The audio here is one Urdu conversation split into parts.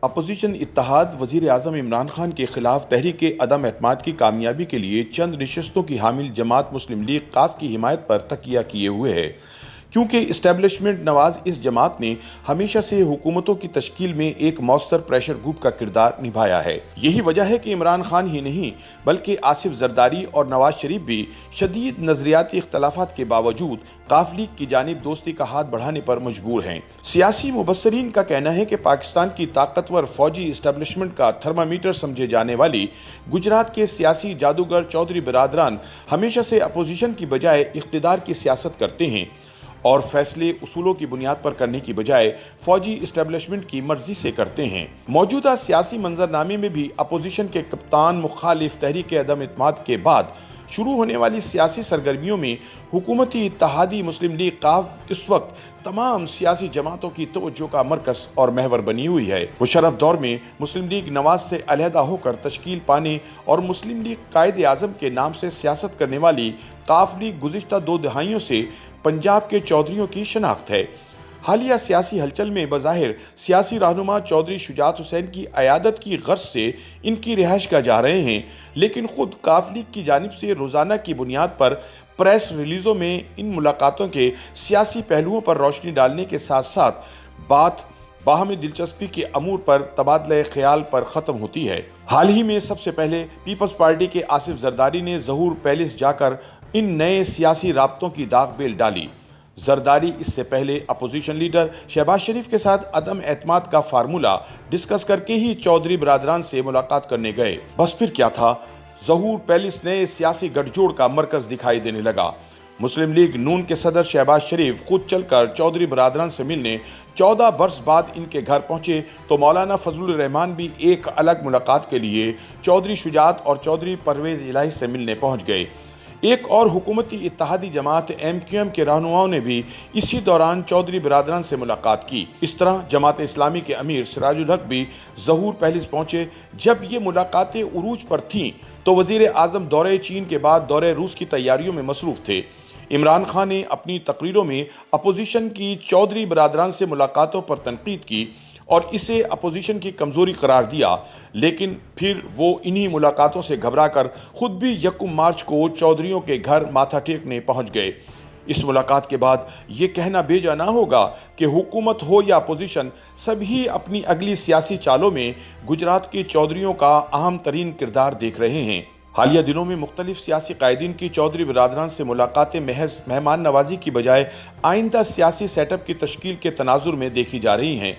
اپوزیشن اتحاد وزیر اعظم عمران خان کے خلاف تحریک عدم اعتماد کی کامیابی کے لیے چند نشستوں کی حامل جماعت مسلم لیگ ق کی حمایت پر تکیہ کیے ہوئے ہے، کیونکہ اسٹیبلشمنٹ نواز اس جماعت نے ہمیشہ سے حکومتوں کی تشکیل میں ایک مؤثر پریشر گروپ کا کردار نبھایا ہے۔ یہی وجہ ہے کہ عمران خان ہی نہیں بلکہ آصف زرداری اور نواز شریف بھی شدید نظریاتی اختلافات کے باوجود ق لیگ کی جانب دوستی کا ہاتھ بڑھانے پر مجبور ہیں۔ سیاسی مبصرین کا کہنا ہے کہ پاکستان کی طاقتور فوجی اسٹیبلشمنٹ کا تھرمامیٹر سمجھے جانے والی گجرات کے سیاسی جادوگر چودھری برادران ہمیشہ سے اپوزیشن کی بجائے اقتدار کی سیاست کرتے ہیں اور فیصلے اصولوں کی بنیاد پر کرنے کی بجائے فوجی اسٹیبلشمنٹ کی مرضی سے کرتے ہیں۔ موجودہ سیاسی منظرنامے میں بھی اپوزیشن کے کپتان مخالف تحریک عدم اعتماد کے بعد شروع ہونے والی سیاسی سرگرمیوں میں حکومتی اتحادی مسلم لیگ ق اس وقت تمام سیاسی جماعتوں کی توجہ کا مرکز اور محور بنی ہوئی ہے۔ مشرف دور میں مسلم لیگ نواز سے علیحدہ ہو کر تشکیل پانے اور مسلم لیگ قائد اعظم کے نام سے سیاست کرنے والی ق لیگ گزشتہ 2 دہائیوں سے پنجاب کے چودھریوں کی شناخت ہے۔ حالیہ سیاسی ہلچل میں بظاہر سیاسی رہنما چودھری شجاعت حسین کی عیادت کی غرض سے ان کی رہائش گاہ جا رہے ہیں، لیکن خود ق لیگ کی جانب سے روزانہ کی بنیاد پر پریس ریلیزوں میں ان ملاقاتوں کے سیاسی پہلوؤں پر روشنی ڈالنے کے ساتھ ساتھ بات باہمی دلچسپی کے امور پر تبادلہ خیال پر ختم ہوتی ہے۔ حال ہی میں سب سے پہلے پیپلز پارٹی کے آصف زرداری نے ظہور پیلس جا کر ان نئے سیاسی رابطوں کی داغ بیل ڈالی۔ زرداری اس سے پہلے اپوزیشن لیڈر شہباز شریف کے ساتھ عدم اعتماد کا فارمولہ ڈسکس کر کے ہی چودھری برادران سے ملاقات کرنے گئے۔ بس پھر کیا تھا، ظہور پیلس نئے سیاسی گٹھ جوڑ کا مرکز دکھائی دینے لگا۔ مسلم لیگ نون کے صدر شہباز شریف خود چل کر چودھری برادران سے ملنے 14 برس بعد ان کے گھر پہنچے تو مولانا فضل الرحمان بھی ایک الگ ملاقات کے لیے چودھری شجاعت اور چودھری پرویز الہی سے ملنے پہنچ گئے۔ ایک اور حکومتی اتحادی جماعت MQM کے رہنماؤں نے بھی اسی دوران چودھری برادران سے ملاقات کی۔ اس طرح جماعت اسلامی کے امیر سراج الحق بھی ظہور پیلس پہنچے۔ جب یہ ملاقاتیں عروج پر تھیں تو وزیر اعظم دورہ چین کے بعد دورہ روس کی تیاریوں میں مصروف تھے۔ عمران خان نے اپنی تقریروں میں اپوزیشن کی چودھری برادران سے ملاقاتوں پر تنقید کی اور اسے اپوزیشن کی کمزوری قرار دیا، لیکن پھر وہ انہی ملاقاتوں سے گھبرا کر خود بھی 1 مارچ کو چودھریوں کے گھر ماتھا ٹیکنے پہنچ گئے۔ اس ملاقات کے بعد یہ کہنا بے جا نہ ہوگا کہ حکومت ہو یا اپوزیشن، سبھی اپنی اگلی سیاسی چالوں میں گجرات کے چودھریوں کا اہم ترین کردار دیکھ رہے ہیں۔ حالیہ دنوں میں مختلف سیاسی قائدین کی چودھری برادران سے ملاقاتیں محض مہمان نوازی کی بجائے آئندہ سیاسی سیٹ اپ کی تشکیل کے تناظر میں دیکھی جا رہی ہیں۔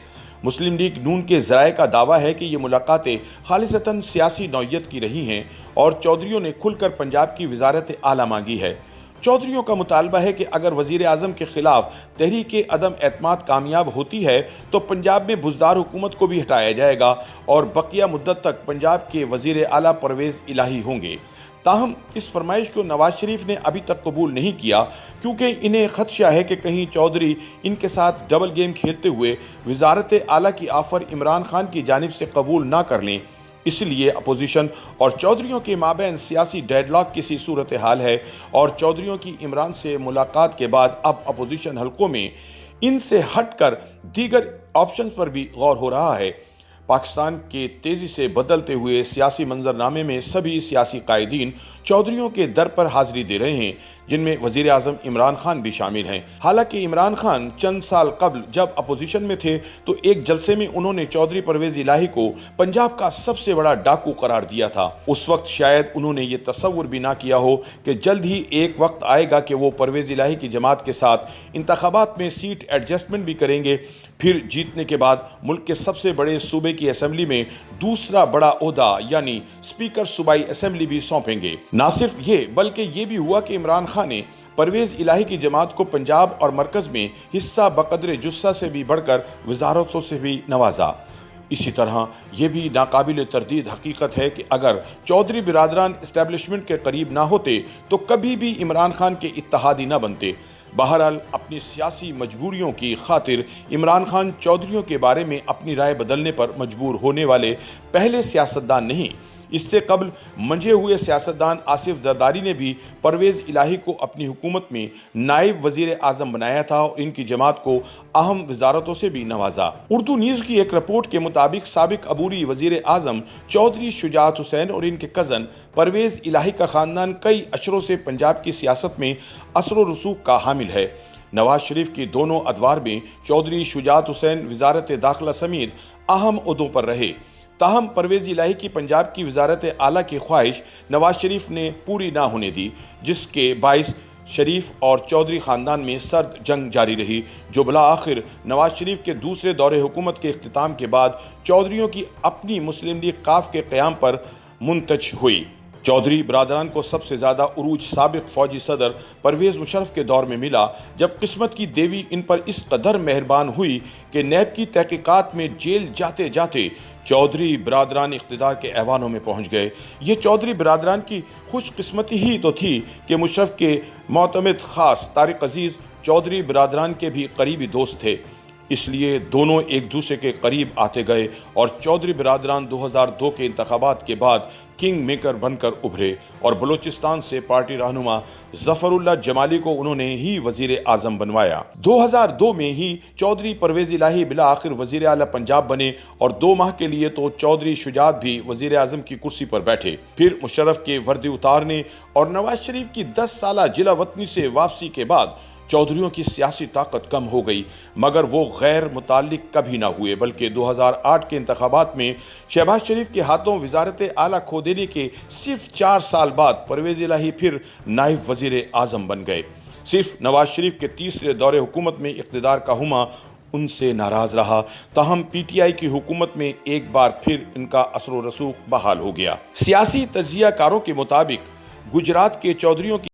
مسلم لیگ نون کے ذرائع کا دعویٰ ہے کہ یہ ملاقاتیں خالصتاً سیاسی نوعیت کی رہی ہیں اور چودھریوں نے کھل کر پنجاب کی وزارت اعلیٰ مانگی ہے۔ چودھریوں کا مطالبہ ہے کہ اگر وزیر اعظم کے خلاف تحریک عدم اعتماد کامیاب ہوتی ہے تو پنجاب میں بزدار حکومت کو بھی ہٹایا جائے گا اور بقیہ مدت تک پنجاب کے وزیر اعلیٰ پرویز الہی ہوں گے۔ تاہم اس فرمائش کو نواز شریف نے ابھی تک قبول نہیں کیا، کیونکہ انہیں خدشہ ہے کہ کہیں چودھری ان کے ساتھ ڈبل گیم کھیلتے ہوئے وزارت اعلیٰ کی آفر عمران خان کی جانب سے قبول نہ کر لیں۔ اس لیے اپوزیشن اور چودھریوں کے مابین سیاسی ڈیڈ لاک کی سی صورتحال ہے اور چودھریوں کی عمران سے ملاقات کے بعد اب اپوزیشن حلقوں میں ان سے ہٹ کر دیگر آپشنز پر بھی غور ہو رہا ہے۔ پاکستان کے تیزی سے بدلتے ہوئے سیاسی منظرنامے میں سبھی سیاسی قائدین چودھریوں کے در پر حاضری دے رہے ہیں، جن میں وزیر اعظم عمران خان بھی شامل ہیں۔ حالانکہ عمران خان چند سال قبل جب اپوزیشن میں تھے تو ایک جلسے میں انہوں نے چودھری پرویز الہی کو پنجاب کا سب سے بڑا ڈاکو قرار دیا تھا۔ اس وقت شاید انہوں نے یہ تصور بھی نہ کیا ہو کہ جلد ہی ایک وقت آئے گا کہ وہ پرویز الہی کی جماعت کے ساتھ انتخابات میں سیٹ ایڈجسٹمنٹ بھی کریں گے، پھر جیتنے کے بعد ملک کے سب سے بڑے صوبے کی اسمبلی میں دوسرا بڑا عہدہ یعنی اسپیکر صوبائی اسمبلی بھی سونپیں گے۔ نہ صرف یہ بلکہ یہ بھی ہوا کہ عمران خان نے پرویز الہی کی جماعت کو پنجاب اور مرکز میں حصہ بقدر جثہ سے بھی بڑھ کر وزارتوں سے بھی نوازا۔ اسی طرح یہ بھی ناقابل تردید حقیقت ہے کہ اگر چودھری برادران اسٹیبلشمنٹ کے قریب نہ ہوتے تو کبھی بھی عمران خان کے اتحادی نہ بنتے۔ بہرحال اپنی سیاسی مجبوریوں کی خاطر عمران خان چودھریوں کے بارے میں اپنی رائے بدلنے پر مجبور ہونے والے پہلے سیاستدان نہیں، اس سے قبل منجھے ہوئے سیاستدان آصف زرداری نے بھی پرویز الہی کو اپنی حکومت میں نائب وزیر اعظم بنایا تھا اور ان کی جماعت کو اہم وزارتوں سے بھی نوازا۔ اردو نیوز کی ایک رپورٹ کے مطابق سابق عبوری وزیر اعظم چودھری شجاعت حسین اور ان کے کزن پرویز الہی کا خاندان کئی اشروں سے پنجاب کی سیاست میں اثر و رسوخ کا حامل ہے۔ نواز شریف کی دونوں ادوار میں چودھری شجاعت حسین وزارت داخلہ سمیت اہم عہدوں پر رہے، تاہم پرویز الہی کی پنجاب کی وزارت اعلیٰ کی خواہش نواز شریف نے پوری نہ ہونے دی، جس کے باعث شریف اور چودھری خاندان میں سرد جنگ جاری رہی، جو بالآخر نواز شریف کے دوسرے دور حکومت کے اختتام کے بعد چودھریوں کی اپنی مسلم لیگ ق کے قیام پر منتج ہوئی۔ چودھری برادران کو سب سے زیادہ عروج سابق فوجی صدر پرویز مشرف کے دور میں ملا، جب قسمت کی دیوی ان پر اس قدر مہربان ہوئی کہ نیب کی تحقیقات میں جیل جاتے جاتے چودھری برادران اقتدار کے ایوانوں میں پہنچ گئے۔ یہ چودھری برادران کی خوش قسمتی ہی تو تھی کہ مشرف کے معتمد خاص طارق عزیز چودھری برادران کے بھی قریبی دوست تھے، اس لیے دونوں ایک دوسرے کے قریب آتے گئے اور چودھری برادران 2002 کے انتخابات کے بعد کنگ میکر بن کر ابھرے اور بلوچستان سے پارٹی رہنما ظفر اللہ جمالی کو انہوں نے ہی وزیر اعظم بنوایا۔ 2002 میں ہی چودھری پرویز الہی بالآخر وزیر اعلیٰ پنجاب بنے اور 2 ماہ کے لیے تو چودھری شجاعت بھی وزیر اعظم کی کرسی پر بیٹھے۔ پھر مشرف کے وردی اتارنے اور نواز شریف کی 10 سالہ جلا وطنی سے واپسی کے بعد چودھریوں کی سیاسی طاقت کم ہو گئی، مگر وہ غیر متعلق کبھی نہ ہوئے، بلکہ 2008 کے انتخابات میں شہباز شریف کے ہاتھوں وزارت اعلیٰ کھو دینے کے صرف 4 سال بعد پرویز الہی پھر نائب وزیر اعظم بن گئے۔ صرف نواز شریف کے تیسرے دور حکومت میں اقتدار کا ہمہ ان سے ناراض رہا، تاہم پی ٹی آئی کی حکومت میں ایک بار پھر ان کا اثر و رسوخ بحال ہو گیا۔ سیاسی تجزیہ کاروں کے مطابق گجرات کے چودھریوں کی